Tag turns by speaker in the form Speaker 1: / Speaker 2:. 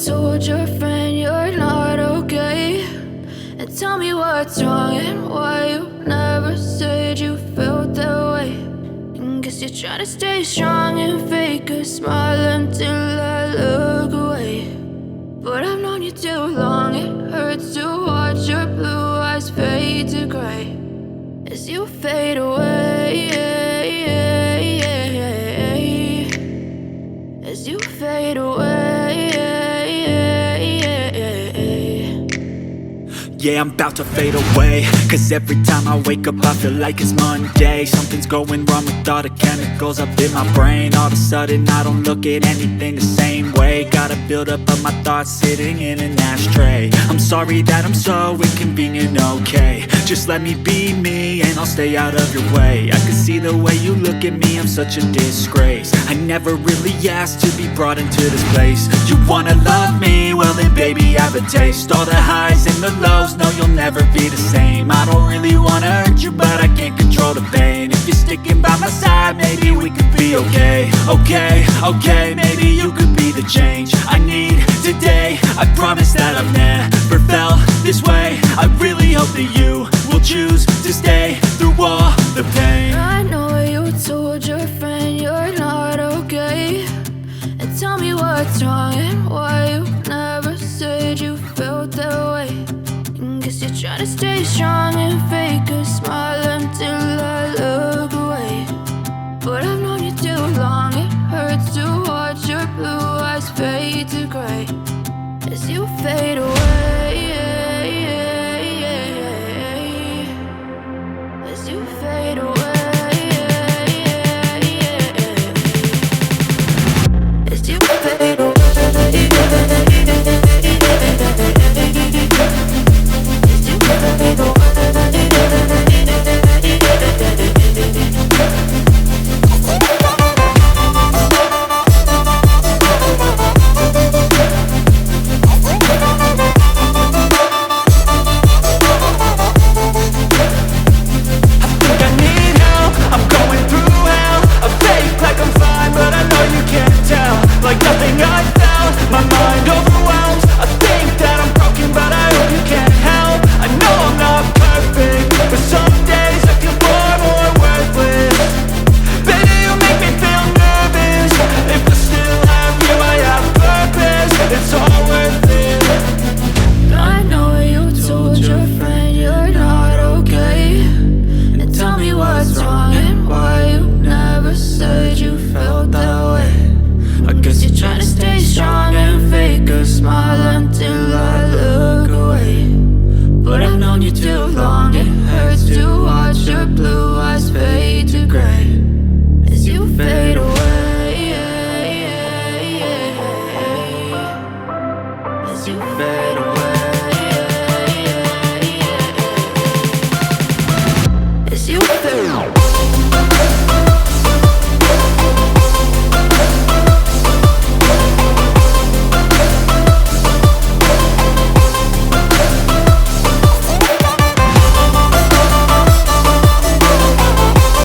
Speaker 1: told your friend you're not okay, and tell me what's wrong and why you never said you felt that way. And guess you're trying to stay strong and fake a smile until I look away. But I've known you too long, it hurts to watch your blue eyes fade to gray as you fade away, as you fade away.
Speaker 2: Yeah, I'm about to fade away, cause every time I wake up I feel like it's Monday. Something's going wrong with all the chemicals up in my brain. All of a sudden I don't look at anything the same way. Gotta build up of my thoughts sitting in an ashtray. I'm sorry that I'm so inconvenient, okay. Just let me be me and I'll stay out of your way. I can see the way you look at me, I'm such a disgrace. I never really asked to be brought into this place. You wanna love me? Well then baby I have a taste. All the highs and the lows, no you'll never be the same. I don't really wanna hurt you but I can't control the pain. If you're sticking by my side maybe we could be okay. Okay, maybe you could be the change I need today. I promise that I've never felt this way. I really hope that you will choose to stay through all the pain.
Speaker 1: I know you told your friend you're not okay, and tell me what's wrong and why you never said you felt that way. And guess you're trying to stay strong and fake a smile until I look away.